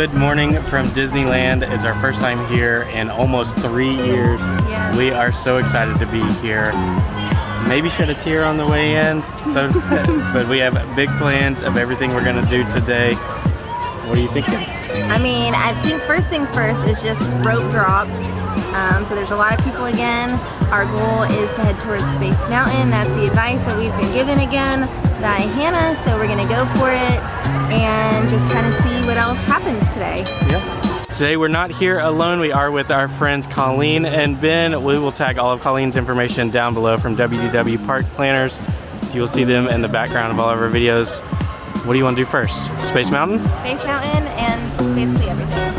Good morning from Disneyland. It's our first time here in almost 3 years. Yes. We are so excited to be here. Maybe shed a tear on the way in, but we have big plans of everything we're gonna do today. What are you thinking? I mean, I think first things first is just rope drop. So there's a lot of people again. Our goal is to head towards Space Mountain. That's the advice that we've been given again by Hannah. So we're gonna go for it and just kind of see what else happens today. Yeah. Today we're not here alone. We are with our friends Colleen and Ben. We will tag all of Colleen's information down below from WDW Park Planners. So you'll see them in the background of all of our videos. What do you want to do first? Space Mountain? Space Mountain and basically everything.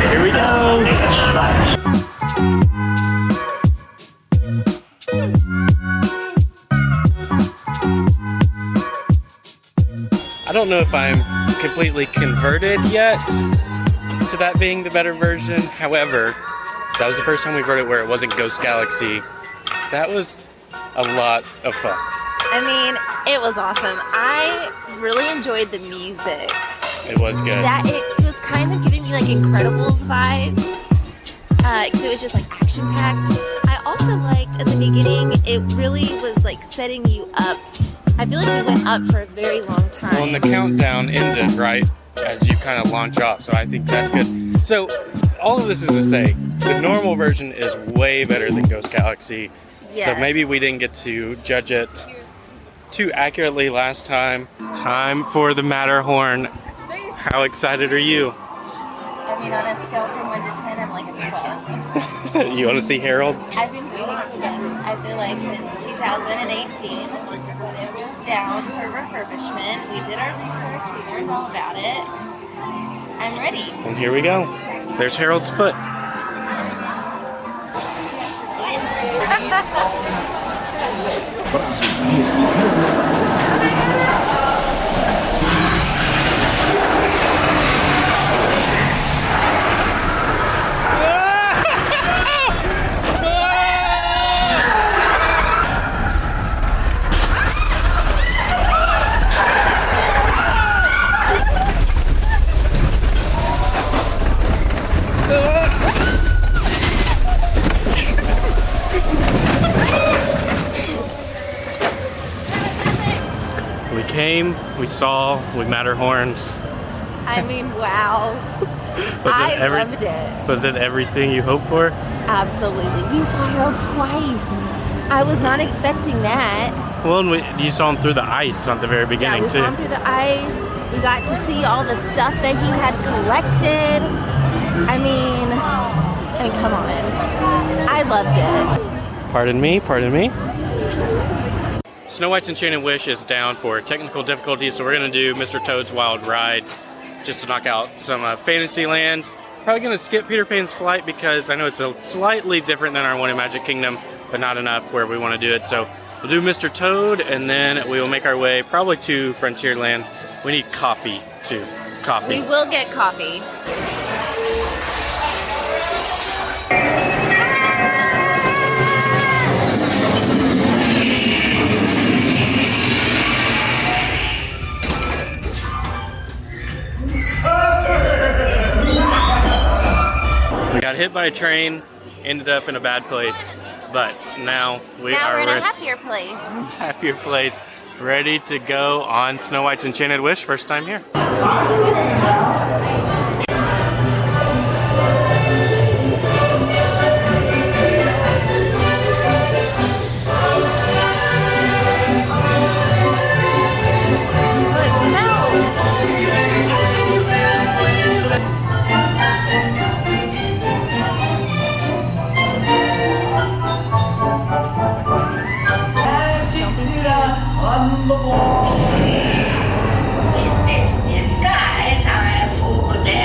Here we go! I don't know if I'm completely converted yet to that being the better version. However, that was the first time we rode it where it wasn't Ghost Galaxy. That was a lot of fun. I mean, it was awesome. I really enjoyed the music. It was good. It was kind of giving me like Incredibles vibes. Because it was just like action-packed. I also liked at the beginning, it really was like setting you up. I feel like we went up for a very long time. Well, and the countdown ended, right, as you kind of launch off, so I think that's good. So, all of this is to say, the normal version is way better than Ghost Galaxy. Yes. So maybe we didn't get to judge it too accurately last time. Time for the Matterhorn. How excited are you? I mean, on a scale from 1 to 10, I'm like a 12. You want to see Harold? I've been waiting for this, I feel like, since 2018, when it was down for refurbishment. We did our research, we learned all about it. I'm ready. And here we go. There's Harold's foot. We came, we saw, we Matterhorned. I mean, wow. I loved it. Was it everything you hoped for? Absolutely. We saw Harold twice. I was not expecting that. Well, and you saw him through the ice at the very beginning, we too. saw him through the ice. We got to see all the stuff that he had collected. I mean, come on. I loved it. Pardon me, pardon me. Snow White's Enchanted Wish is down for technical difficulties, so we're gonna do Mr. Toad's Wild Ride just to knock out some Fantasyland. Probably gonna skip Peter Pan's Flight because I know it's a slightly different than our one in Magic Kingdom, but not enough where we wanna do it. So we'll do Mr. Toad and then we will make our way probably to Frontierland. We need coffee too. Coffee. We will get coffee. We got hit by a train, ended up in a bad place, but now we're in a happier place. Happier place, ready to go on Snow White's Enchanted Wish, first time here. On the wall. In this disguise, I am for the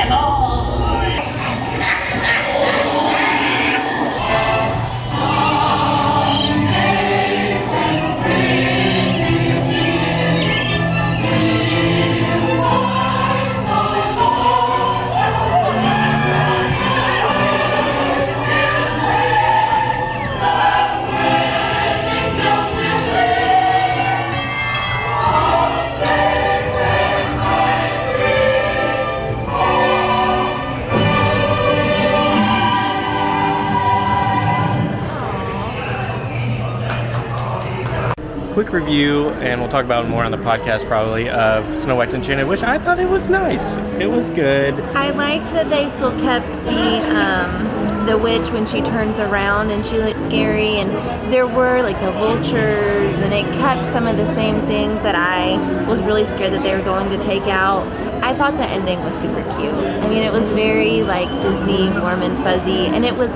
quick review, and we'll talk about it more on the podcast probably, of Snow White's Enchanted Wish. I thought it was nice. It was good. I liked that they still kept the witch when she turns around and she looks scary, and there were like the vultures, and it kept some of the same things that I was really scared that they were going to take out. I thought the ending was super cute. I mean, it was very like Disney, warm and fuzzy, and it was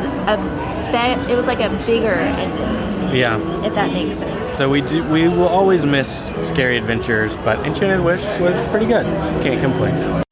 like a bigger ending. Yeah. If that makes sense. So we will always miss Scary Adventures, but Enchanted Wish was pretty good. Can't complain.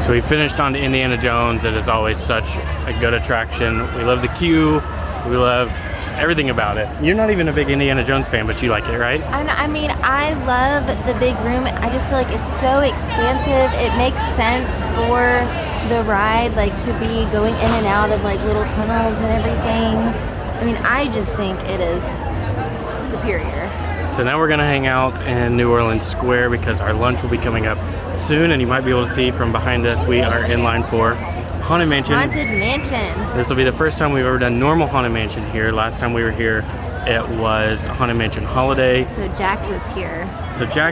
So we finished on to Indiana Jones. It is always such a good attraction. We love the queue. We love everything about it. You're not even a big Indiana Jones fan, but you like it, right? I mean, I love the big room. I just feel like it's so expansive. It makes sense for the ride, like to be going in and out of like little tunnels and everything. I mean, I just think it is superior. So now we're gonna hang out in New Orleans Square because our lunch will be coming up soon, and you might be able to see from behind us we are in line for Haunted Mansion. Haunted Mansion. This will be the first time we've ever done normal Haunted Mansion here. Last time we were here, it was Haunted Mansion Holiday. So Jack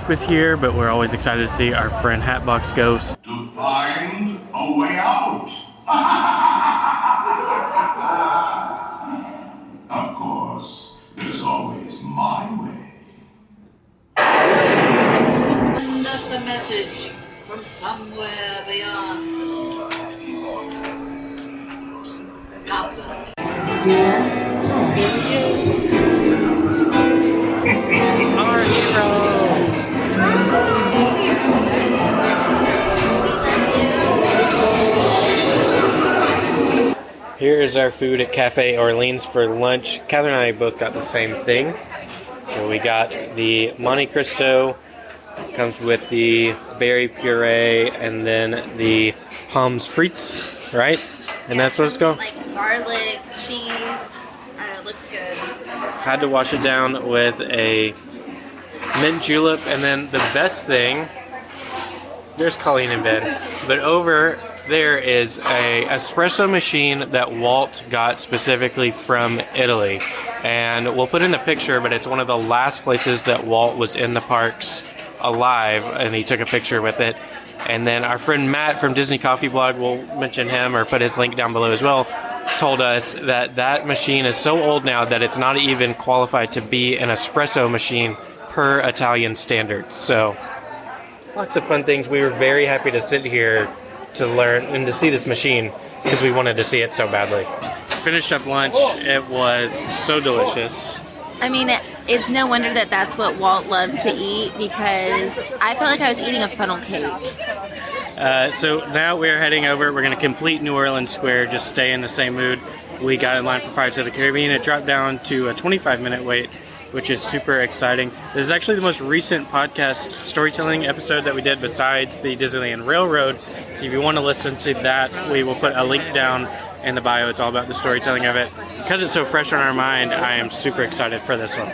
was here. But we're always excited to see our friend Hatbox Ghost. To find a way out. Of course, there's always my way. Send us a message from somewhere beyond. Goblin. Our hero! Here is our food at Cafe Orleans for lunch. Catherine and I both got the same thing. So we got the Monte Cristo, comes with the berry puree, and then the pommes frites, right? And that's what it's called? Like garlic, cheese. I don't know, it looks good. Had to wash it down with a mint julep, and then the best thing, there's Colleen in bed, but over there is a espresso machine that Walt got specifically from Italy, and we'll put in the picture, but it's one of the last places that Walt was in the parks alive, and he took a picture with it. And then our friend Matt from Disney Coffee Blog, we'll mention him or put his link down below as well, told us that that machine is so old now that it's not even qualified to be an espresso machine per Italian standards. So lots of fun things. We were very happy to sit here to learn and to see this machine because we wanted to see it so badly. Finished up lunch. It was so delicious. I mean, it's no wonder that that's what Walt loved to eat, because I felt like I was eating a funnel cake. So now we're heading over. We're going to complete New Orleans Square, just stay in the same mood. We got in line for Pirates of the Caribbean. It dropped down to a 25-minute wait, which is super exciting. This is actually the most recent podcast storytelling episode that we did besides the Disneyland Railroad. So if you want to listen to that, we will put a link down in the bio. It's all about the storytelling of it. Because it's so fresh on our mind, I am super excited for this one.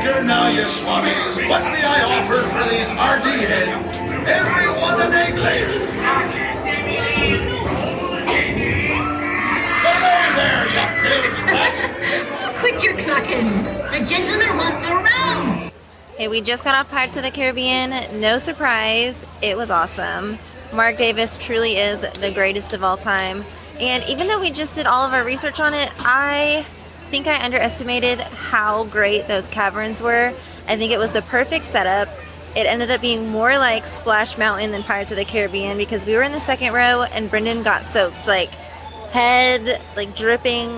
Good now, you swabbies. What may I offer for these hearty heads? Everyone an egg layer. Hey there, you big rat. Quit your clucking. The gentlemen want the rum. Hey, we just got off Pirates of the Caribbean. No surprise, it was awesome. Mark Davis truly is the greatest of all time. And even though we just did all of our research on it, I think I underestimated how great those caverns were. I think it was the perfect setup. It ended up being more like Splash Mountain than Pirates of the Caribbean because we were in the second row and Brendan got soaked, like head, like dripping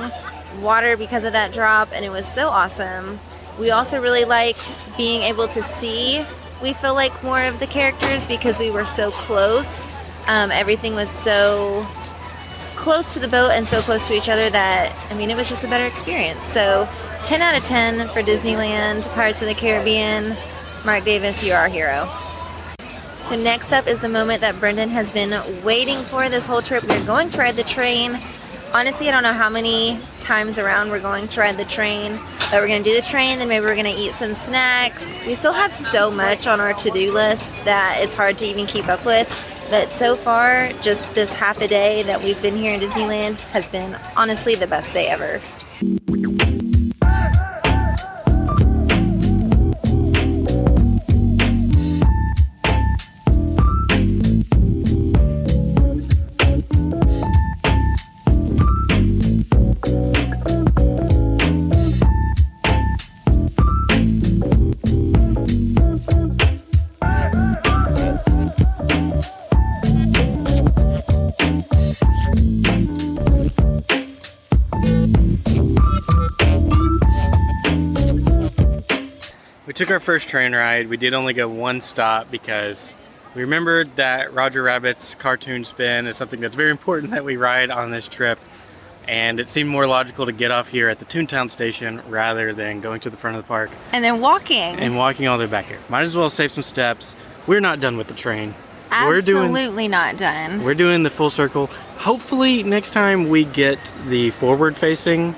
water because of that drop, and it was so awesome. We also really liked being able to see, we feel like, more of the characters because we were so close. Everything was so close to the boat and so close to each other that, I mean, it was just a better experience. So 10 out of 10 for Disneyland, Pirates of the Caribbean. Mark Davis, you are our hero. So next up is the moment that Brendan has been waiting for this whole trip. We're going to ride the train. Honestly, I don't know how many times around we're going to ride the train, but we're going to do the train, then maybe we're going to eat some snacks. We still have so much on our to-do list that it's hard to even keep up with. But so far, just this half a day that we've been here in Disneyland has been honestly the best day ever. We took our first train ride. We did only go one stop because we remembered that Roger Rabbit's cartoon spin is something that's very important that we ride on this trip, and it seemed more logical to get off here at the Toontown station rather than going to the front of the park And then walking. and walking all the way back here. Might as well save some steps. We're not done with the train. Absolutely not done. We're doing the full circle. Hopefully next time we get the forward-facing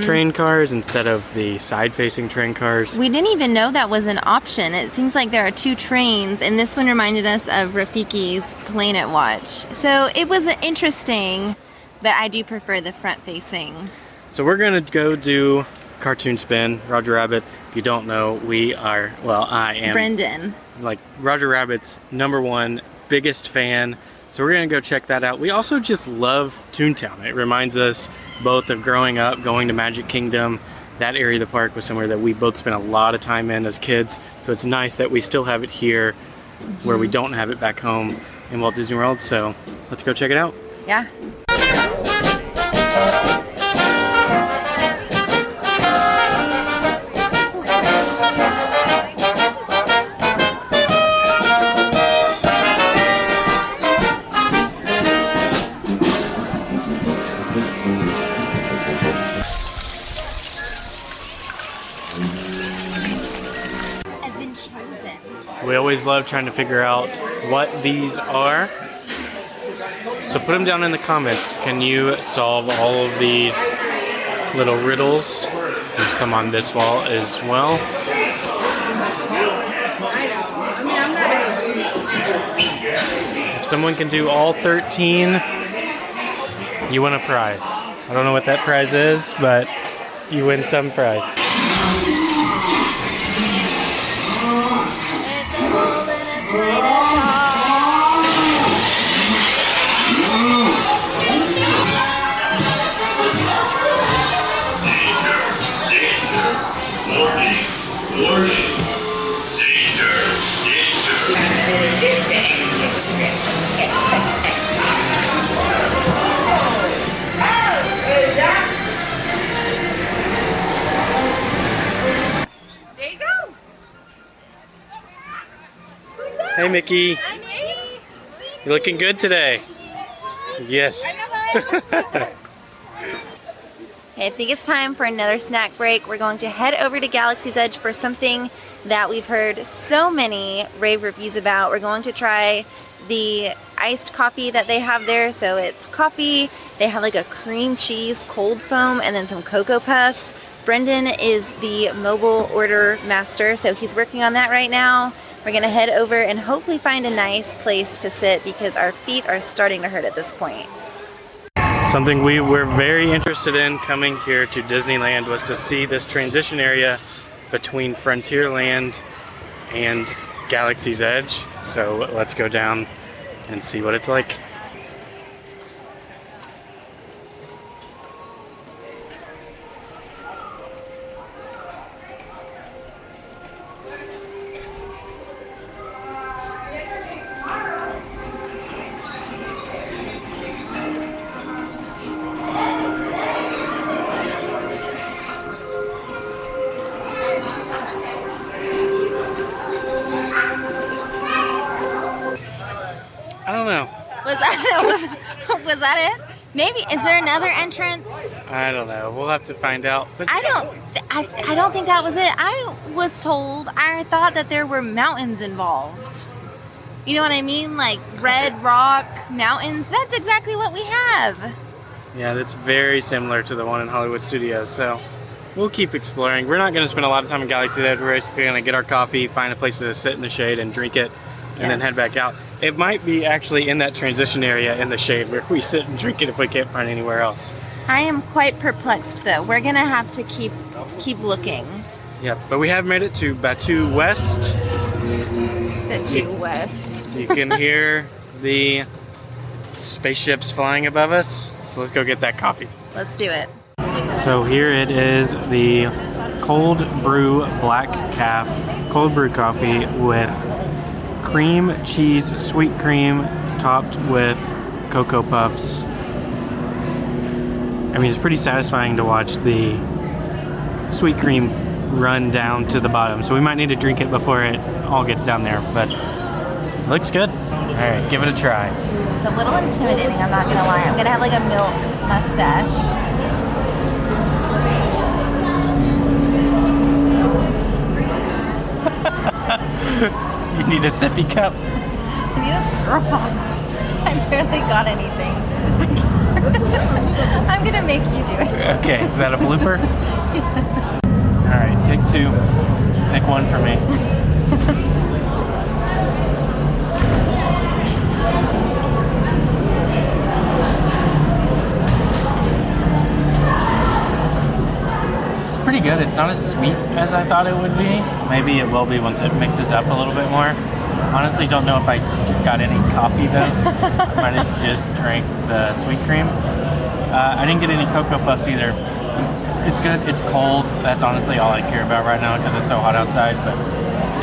train cars instead of the side-facing train cars. We didn't even know that was an option. It seems like there are two trains, and this one reminded us of Rafiki's Planet Watch. So it was interesting, but I do prefer the front-facing. So we're gonna go do cartoon spin, Roger Rabbit. If you don't know, I am Brendan. like Roger Rabbit's #1 biggest fan. So we're gonna go check that out. We also just love Toontown. It reminds us both of growing up, going to Magic Kingdom. That area of the park was somewhere that we both spent a lot of time in as kids. So it's nice that we still have it here where we don't have it back home in Walt Disney World. So let's go check it out. Yeah. We always love trying to figure out what these are. So put them down in the comments. Can you solve all of these little riddles? There's some on this wall as well. If someone can do all 13, you win a prize. I don't know what that prize is, but you win some prize. There you go. Hey Mickey, Hi, Mickey. you're looking good today. Yes. I think it's time for another snack break. We're going to head over to Galaxy's Edge for something that we've heard so many rave reviews about. We're going to try the iced coffee that they have there. So it's coffee, they have like a cream cheese cold foam, and then some Cocoa Puffs. Brendan is the mobile order master, so he's working on that right now. We're gonna head over and hopefully find a nice place to sit because our feet are starting to hurt at this point. Something we were very interested in coming here to Disneyland was to see this transition area between Frontierland and Galaxy's Edge. So let's go down and see what it's like. I don't know. Was that it? Maybe, is there another entrance? I don't know. We'll have to find out. But I don't I don't think that was it. I thought that there were mountains involved. You know what I mean? Like red rock mountains. That's exactly what we have. Yeah, that's very similar to the one in Hollywood Studios. So we'll keep exploring. We're not going to spend a lot of time in Galaxy's Edge. We're basically going to get our coffee, find a place to sit in the shade and drink it, and then head back out. It might be actually in that transition area in the shade where we sit and drink it if we can't find anywhere else. I am quite perplexed though. We're gonna have to keep looking. Yep, but we have made it to Batu West. Batu West. You can hear the spaceships flying above us. So let's go get that coffee. Let's do it. So here it is, the cold brew black calf cold brew coffee with cream cheese sweet cream topped with Cocoa Puffs. I mean, it's pretty satisfying to watch the sweet cream run down to the bottom. So we might need to drink it before it all gets down there, but it looks good. All right, give it a try. It's a little intimidating, I'm not gonna lie. I'm gonna have like a milk mustache. You need a sippy cup. I need a straw. I barely got anything. I'm gonna make you do it. Okay, is that a blooper? All right, take two. Take one for me. It's pretty good. It's not as sweet as I thought it would be. Maybe it will be once it mixes up a little bit more. Honestly, don't know if I got any coffee though. I might have just drank the sweet cream. I didn't get any Cocoa Puffs either. It's good. It's cold. That's honestly all I care about right now because it's so hot outside, but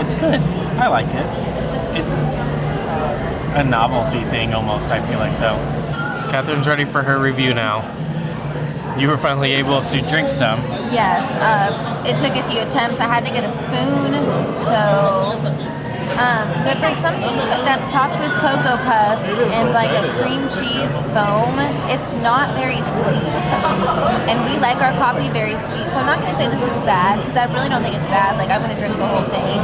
it's good. I like it. It's a novelty thing almost, I feel like, though. Catherine's ready for her review now. You were finally able to drink some. Yes, it took a few attempts. I had to get a spoon, so... but for something that's topped with Cocoa Puffs and like a cream cheese foam, it's not very sweet. And we like our coffee very sweet, so I'm not going to say this is bad, because I really don't think it's bad. Like, I'm going to drink the whole thing.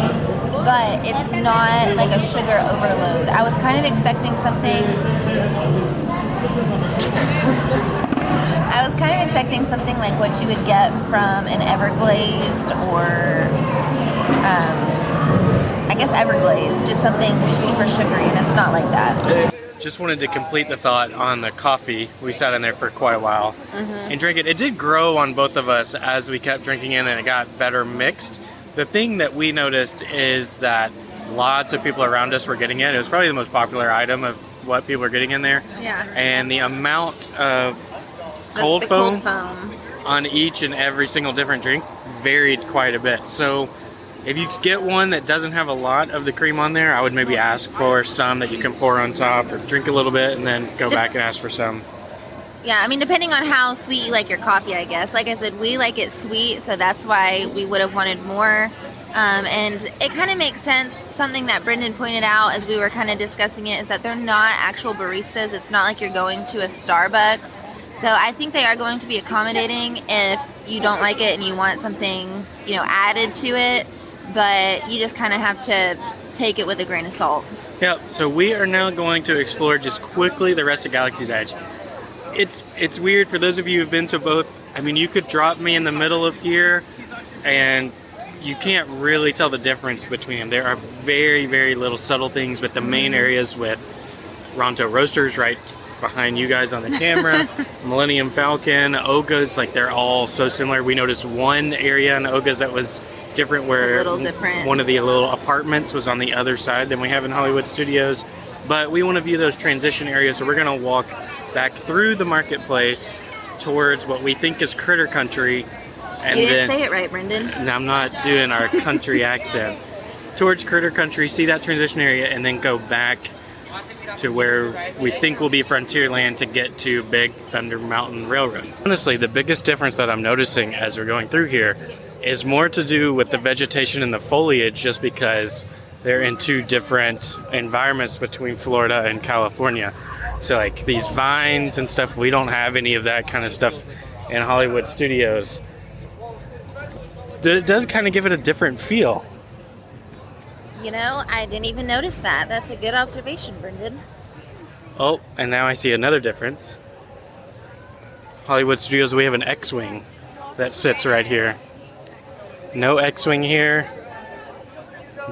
But it's not like a sugar overload. I was kind of expecting something... I was kind of expecting something like what you would get from an Everglazed or... I guess Everglazed, just something super sugary, and it's not like that. Just wanted to complete the thought on the coffee. We sat in there for quite a while and drank it. It did grow on both of us as we kept drinking in, and it got better mixed. The thing that we noticed is that lots of people around us were getting it. It was probably the most popular item of what people are getting in there. Yeah. And the amount of cold foam on each and every single different drink varied quite a bit. So if you get one that doesn't have a lot of the cream on there, I would maybe ask for some that you can pour on top, or drink a little bit and then go back and ask for some. Yeah, I mean, depending on how sweet you like your coffee, I guess. Like I said, we like it sweet, so that's why we would have wanted more. And it kind of makes sense. Something that Brendan pointed out as we were kind of discussing it is that they're not actual baristas. It's not like you're going to a Starbucks. So I think they are going to be accommodating if you don't like it and you want something, you know, added to it. But you just kind of have to take it with a grain of salt. Yep, so we are now going to explore just quickly the rest of Galaxy's Edge. It's weird for those of you who've been to both. I mean, you could drop me in the middle of here and you can't really tell the difference between them. There are very, very little subtle things, but the main areas with Ronto Roasters right behind you guys on the camera, Millennium Falcon, Oga's, like they're all so similar. We noticed one area in Oga's that was different, where one of the little apartments was on the other side than we have in Hollywood Studios. But we want to view those transition areas, so we're going to walk back through the marketplace towards what we think is Critter Country. And you didn't say it right, Brendan. And I'm not doing our country accent. Towards Critter Country, see that transition area, and then go back to where we think will be Frontierland to get to Big Thunder Mountain Railroad. Honestly, the biggest difference that I'm noticing as we're going through here is more to do with the vegetation and the foliage, just because they're in two different environments between Florida and California. So like these vines and stuff, we don't have any of that kind of stuff in Hollywood Studios. It does kind of give it a different feel. You know, I didn't even notice that. That's a good observation, Brendan. Oh, and now I see another difference. Hollywood Studios, we have an X-Wing that sits right here. No X-Wing here,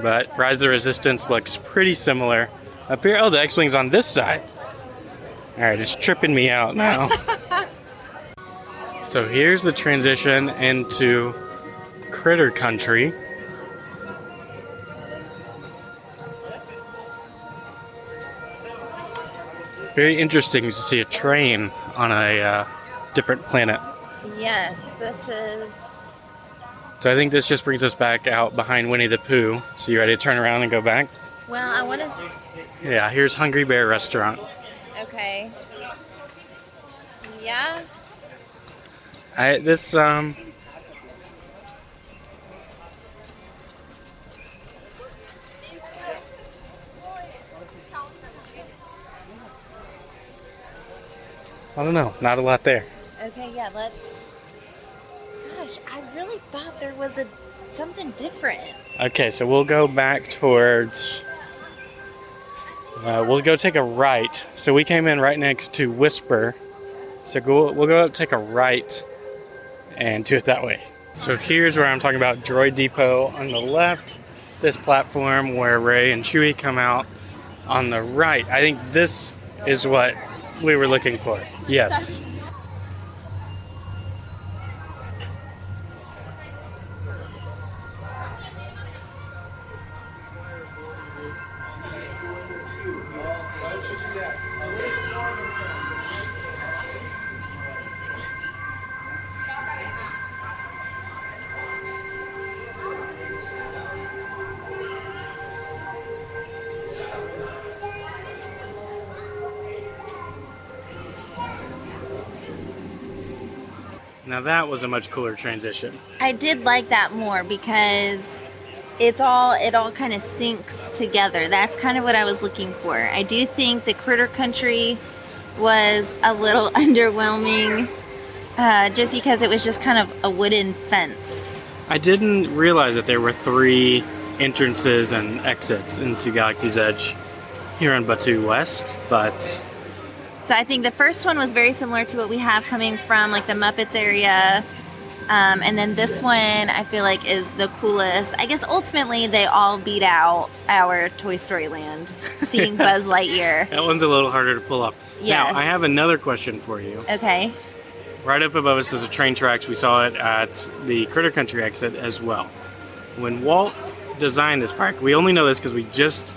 but Rise of the Resistance looks pretty similar. Up here, oh, the X-Wing's on this side. All right, it's tripping me out now. So here's the transition into Critter Country. Very interesting to see a train on a different planet. Yes, this is... So I think this just brings us back out behind Winnie the Pooh. So you ready to turn around and go back? Well, I want to... Yeah, here's Hungry Bear Restaurant. Okay. Yeah. I don't know, not a lot there. Okay, yeah, let's... Gosh, I really thought there was something different. Okay, so we'll go back towards... we'll go take a right. So we came in right next to Whisper. So we'll go up, take a right, and do it that way. So here's where I'm talking about Droid Depot on the left. This platform where Rey and Chewie come out on the right. I think this is what we were looking for. Yes. Now that was a much cooler transition. I did like that more because it all kind of syncs together. That's kind of what I was looking for. I do think the Critter Country was a little underwhelming just because it was just kind of a wooden fence. I didn't realize that there were 3 entrances and exits into Galaxy's Edge here on Batuu West, but... So I think the first one was very similar to what we have coming from like the Muppets area. And then this one I feel like is the coolest. I guess ultimately they all beat out our Toy Story Land, seeing Buzz Lightyear. That one's a little harder to pull off. Yes. Now, I have another question for you. Okay. Right up above us is the train tracks. We saw it at the Critter Country exit as well. When Walt designed this park, we only know this because we just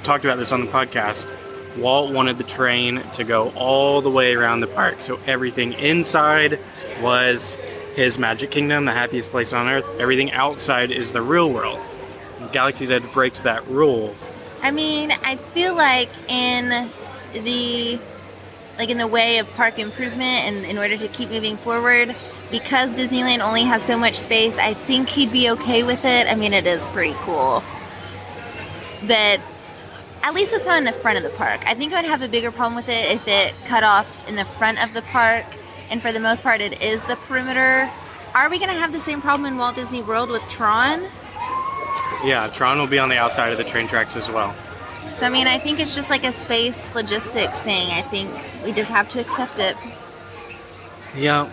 talked about this on the podcast. Walt wanted the train to go all the way around the park. So everything inside was his Magic Kingdom, the happiest place on earth. Everything outside is the real world. Galaxy's Edge breaks that rule. I mean, I feel like in the way of park improvement and in order to keep moving forward, because Disneyland only has so much space, I think he'd be okay with it. I mean, it is pretty cool. But at least it's not in the front of the park. I think I'd have a bigger problem with it if it cut off in the front of the park, and for the most part it is the perimeter. Are we gonna have the same problem in Walt Disney World with Tron? Yeah, Tron will be on the outside of the train tracks as well. So I mean, I think it's just like a space logistics thing. I think we just have to accept it. Yeah,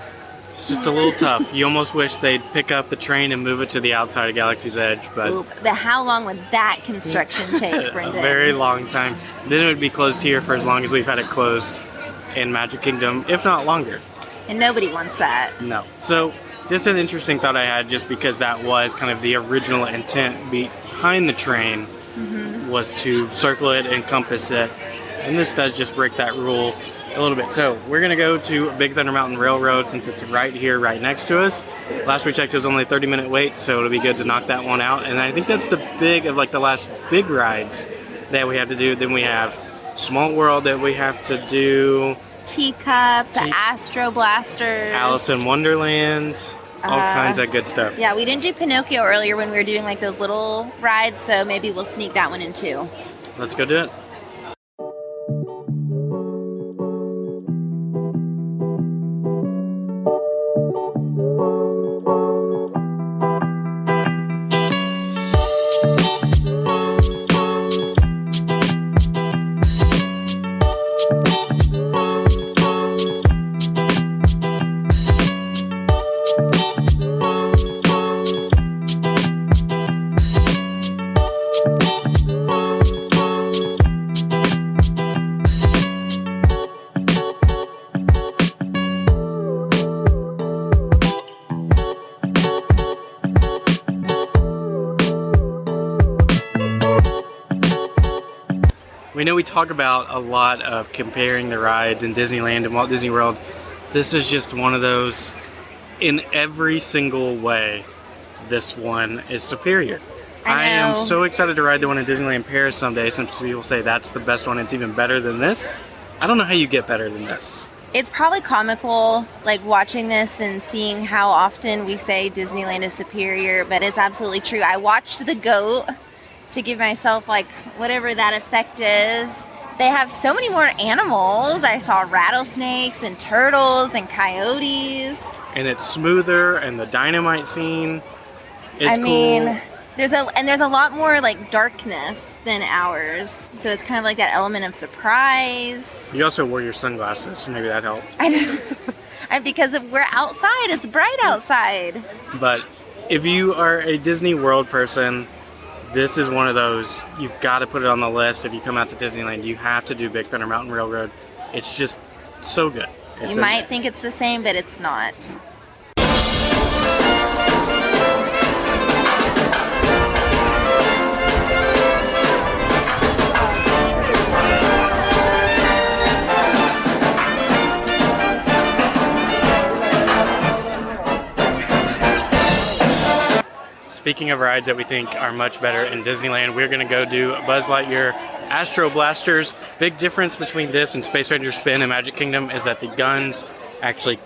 it's just a little tough. You almost wish they'd pick up the train and move it to the outside of Galaxy's Edge, but... Ooh, but how long would that construction take, Brendan? A very long time. Then it would be closed here for as long as we've had it closed in Magic Kingdom, if not longer. And nobody wants that. No. So, just an interesting thought I had, just because that was kind of the original intent behind the train, was to circle it, encompass it, and this does just break that rule a little bit. So we're gonna go to Big Thunder Mountain Railroad since it's right here, right next to us. Last we checked, it was only a 30-minute wait, so it'll be good to knock that one out. And I think that's the last big rides that we have to do. Then we have Small World that we have to do. Teacups, the Astro Blasters. Alice in Wonderland. All kinds of good stuff. Yeah, we didn't do Pinocchio earlier when we were doing like those little rides, so maybe we'll sneak that one in too. Let's go do it. We know we talk about a lot of comparing the rides in Disneyland and Walt Disney World. This is just one of those. In every single way, this one is superior. I am so excited to ride the one in Disneyland Paris someday, since people say that's the best one. It's even better than this. I don't know how you get better than this. It's probably comical, like watching this and seeing how often we say Disneyland is superior, but it's absolutely true. I watched the GOAT to give myself like whatever that effect is. They have so many more animals. I saw rattlesnakes and turtles and coyotes. And it's smoother, and the dynamite scene is cool. There's a lot more like darkness than ours, so it's kind of like that element of surprise. You also wore your sunglasses, so maybe that helped. And because we're outside, it's bright outside. But if you are a Disney World person, this is one of those, you've got to put it on the list. If you come out to Disneyland, you have to do Big Thunder Mountain Railroad. It's just so good. You might think it's the same, but it's not. Speaking of rides that we think are much better in Disneyland, we're going to go do Buzz Lightyear Astro Blasters. Big difference between this and Space Ranger Spin and Magic Kingdom is that the guns actually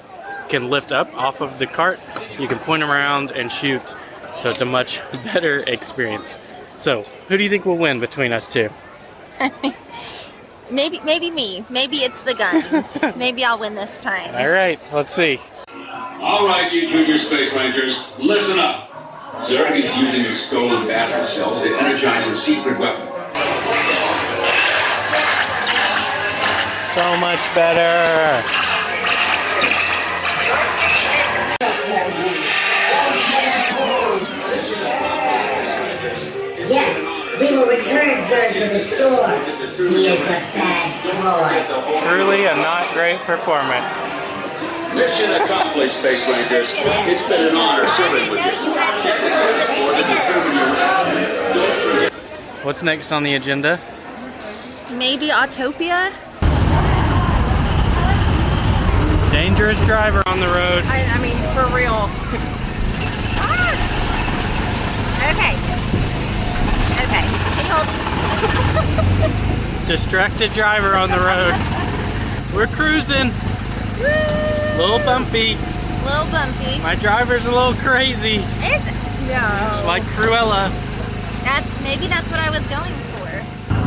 can lift up off of the cart. You can point them around and shoot, so it's a much better experience. So, who do you think will win between us two? Maybe me. Maybe it's the guns. Maybe I'll win this time. All right, let's see. All right, you junior Space Rangers, listen up. Zurg is using his stolen battery cells to energize a secret weapon. So much better. Yes, we will return Zurg to the store. He is a bad toy. Truly a not great performance. Mission accomplished, Space Rangers. It's been an honor serving with you. Check the search board to determine your Don't forget. What's next on the agenda? Maybe Autopia? Dangerous driver on the road. I mean, for real. Okay. Okay. Can you hold? Distracted driver on the road. We're cruising. Little bumpy. Little bumpy. My driver's a little crazy. No. Like Cruella. Maybe that's what I was going for.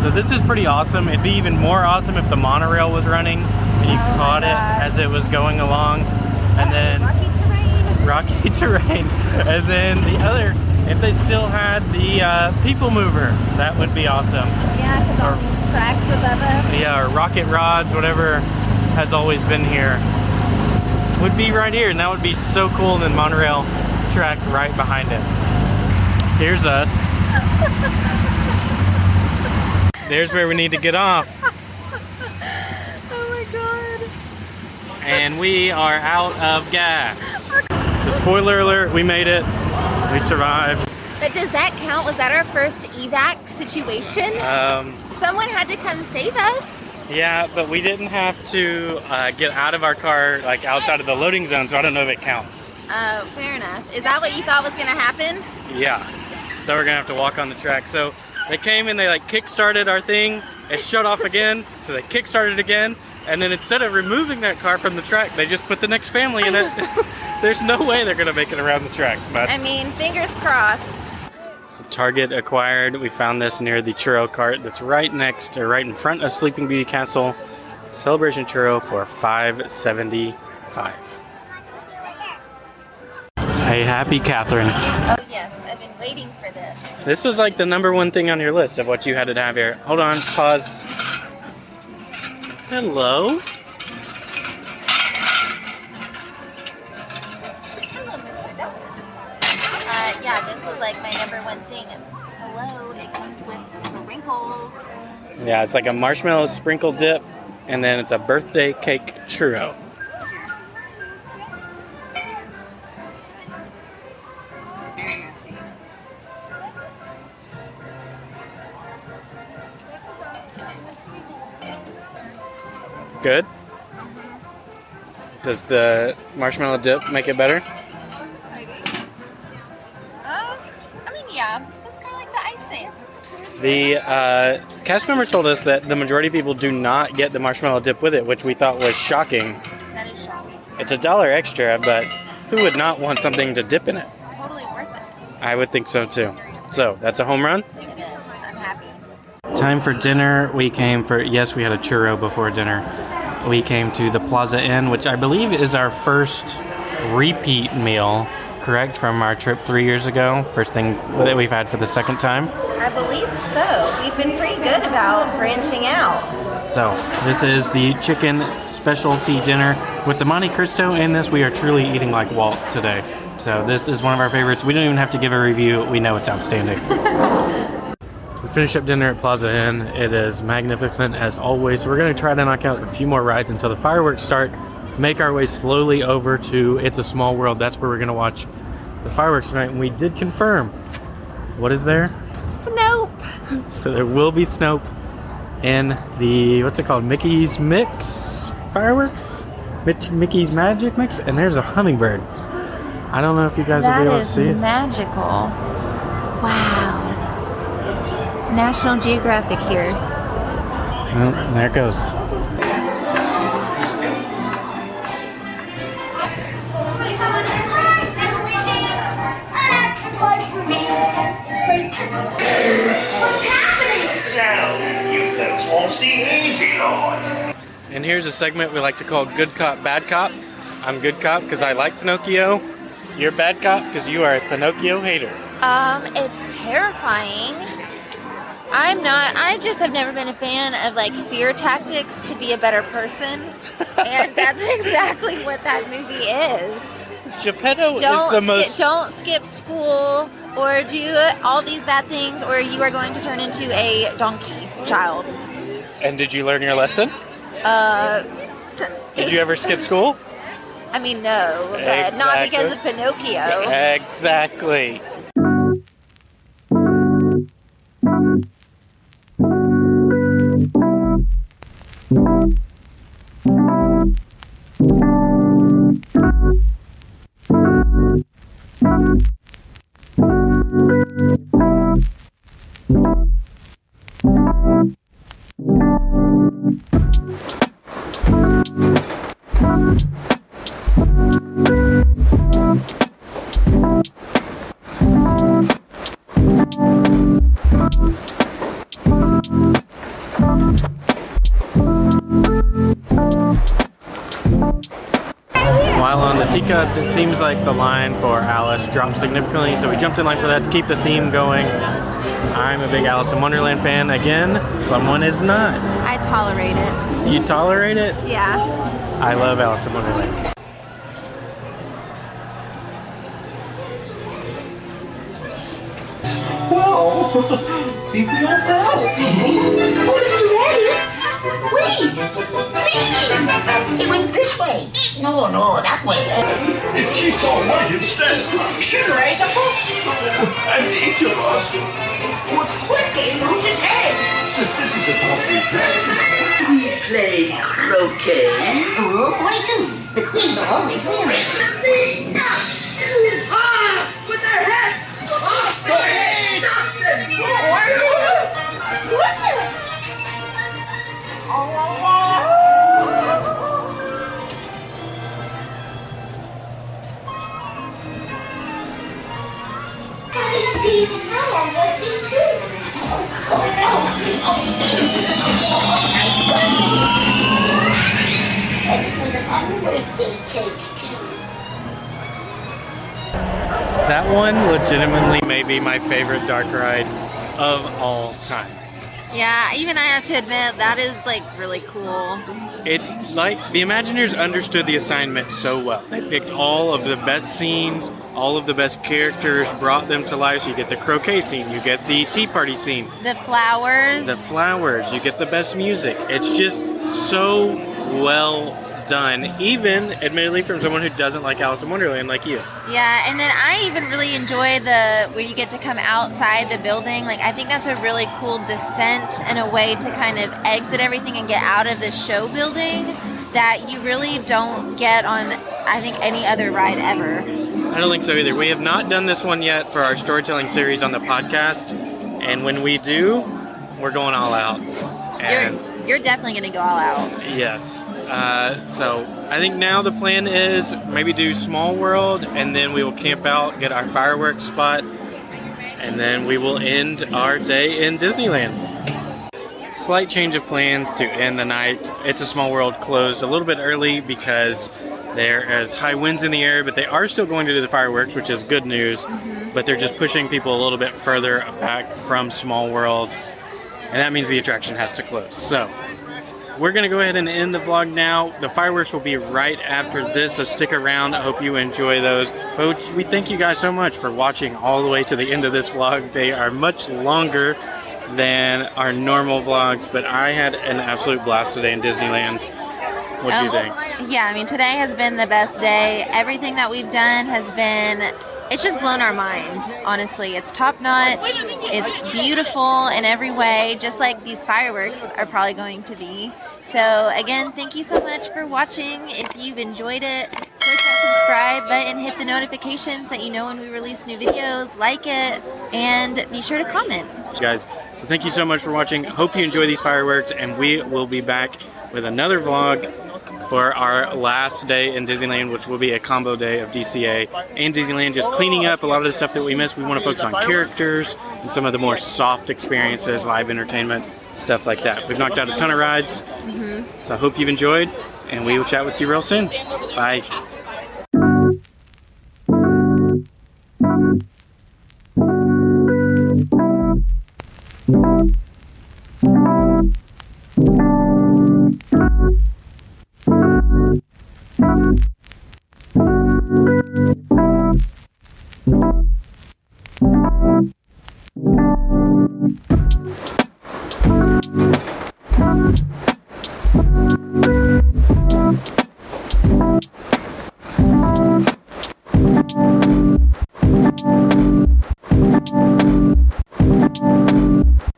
So this is pretty awesome. It'd be even more awesome if the monorail was running and you caught it as it was going along. And then rocky terrain. And then the other, if they still had the people mover, that would be awesome. Yeah, because all these tracks above us. Yeah, or rocket rods, whatever has always been here, would be right here, and that would be so cool. And then monorail track right behind it. Here's us. There's where we need to get off. Oh my god. And we are out of gas. So spoiler alert, we made it. We survived. But does that count? Was that our first evac situation? Someone had to come save us. Yeah, but we didn't have to get out of our car, like outside of the loading zone, so I don't know if it counts. Oh, fair enough. Is that what you thought was gonna happen? Yeah, so we're gonna have to walk on the track. So they came and they like kick-started our thing, it shut off again, so they kick-started again, and then instead of removing that car from the track, they just put the next family in it. There's no way they're gonna make it around the track, but. I mean, fingers crossed. So Target acquired, we found this near the churro cart that's right next, or right in front of Sleeping Beauty Castle. Celebration churro for $5.75. Hey, happy Catherine. Oh yes, I've been waiting for this. This was like the #1 thing on your list of what you had to have here. Hold on, pause. Hello? Hello, Mr. Duck. Yeah, this was like my #1 thing. Hello, it comes with sprinkles. Yeah, it's like a marshmallow sprinkle dip, and then it's a birthday cake churro. Good? Does the marshmallow dip make it better? I mean, yeah, it's kind of like the icing. The cast member told us that the majority of people do not get the marshmallow dip with it, which we thought was shocking. That is shocking. It's $1 extra, but who would not want something to dip in it? Totally worth it. I would think so too. So, that's a home run. It is. I'm happy. Time for dinner. We came for, yes, we had a churro before dinner. We came to the Plaza Inn, which I believe is our first repeat meal, correct, from our trip 3 years ago. First thing that we've had for the second time. I believe so. We've been pretty good about branching out. So, this is the chicken specialty dinner. With the Monte Cristo in this, we are truly eating like Walt today. So, this is one of our favorites. We don't even have to give a review. We know it's outstanding. We finish up dinner at Plaza Inn. It is magnificent as always. So we're going to try to knock out a few more rides until the fireworks start. Make our way slowly over to It's a Small World. That's where we're going to watch the fireworks tonight. And we did confirm. What is there? Snope. So there will be Snope in the, what's it called? Mickey's Mix fireworks? Mickey's Magic Mix? And there's a hummingbird. I don't know if you guys will be able to see it. That is magical. Wow. National Geographic here. Well, there it goes. What's happening? So, you folks won't see easy, Lord. And here's a segment we like to call Good Cop, Bad Cop. I'm Good Cop because I like Pinocchio. You're Bad Cop because you are a Pinocchio hater. It's terrifying. I just have never been a fan of like fear tactics to be a better person. And that's exactly what that movie is. Geppetto is the most... Don't skip school or do all these bad things or you are going to turn into a donkey child. And did you learn your lesson? Did you ever skip school? I mean, no, but not because of Pinocchio. Exactly. While on the teacups, it seems like the line for Alice dropped significantly, so we jumped in line for that to keep the theme going. I'm a big Alice in Wonderland fan. Again, someone is not. I tolerate it. You tolerate it? Yeah. I love Alice in Wonderland. Whoa! See if we all help. Oh, Mr. Rabbit! Wait! Please! It went this way. No, that way. If she saw white instead, she'd raise a fuss. And each of us would quickly lose his head. Since this is a lovely day. We play croquet. Rule 42. The queen will always win. Ah! With their head! Go ahead! Goodness! It's D's and I am birthday too. And with an birthday cake, too. That one legitimately may be my favorite dark ride of all time. Yeah, even I have to admit, that is like really cool. It's like the Imagineers understood the assignment so well. They picked all of the best scenes, all of the best characters, brought them to life. So you get the croquet scene, you get the tea party scene. The flowers. The flowers, you get the best music. It's just so well done, even admittedly from someone who doesn't like Alice in Wonderland like you. Yeah, and then I even really enjoy where you get to come outside the building. Like, I think that's a really cool descent and a way to kind of exit everything and get out of the show building that you really don't get on, I think, any other ride ever. I don't think so either. We have not done this one yet for our storytelling series on the podcast, and when we do, we're going all out. And You're definitely going to go all out. yes. So I think now the plan is maybe do Small World, and then we will camp out, get our fireworks spot, and then we will end our day in Disneyland. Slight change of plans to end the night. It's a Small World closed a little bit early because there is high winds in the air, but they are still going to do the fireworks, which is good news. But they're just pushing people a little bit further back from Small World, and that means the attraction has to close. So we're going to go ahead and end the vlog now. The fireworks will be right after this, so stick around. I hope you enjoy those. But we thank you guys so much for watching all the way to the end of this vlog. They are much longer than our normal vlogs, but I had an absolute blast today in Disneyland. What do you think? Yeah, I mean, today has been the best day. Everything that we've done has been, it's just blown our mind, honestly. It's top notch. It's beautiful in every way, just like these fireworks are probably going to be. So again, thank you so much for watching. If you've enjoyed it, click that subscribe button, hit the notifications so that you know when we release new videos, like it, and be sure to comment. Guys, so thank you so much for watching. Hope you enjoy these fireworks, and we will be back with another vlog for our last day in Disneyland, which will be a combo day of DCA and Disneyland, just cleaning up a lot of the stuff that we missed. We want to focus on characters and some of the more soft experiences, live entertainment, stuff like that. We've knocked out a ton of rides, so I hope you've enjoyed, and we will chat with you real soon. Bye.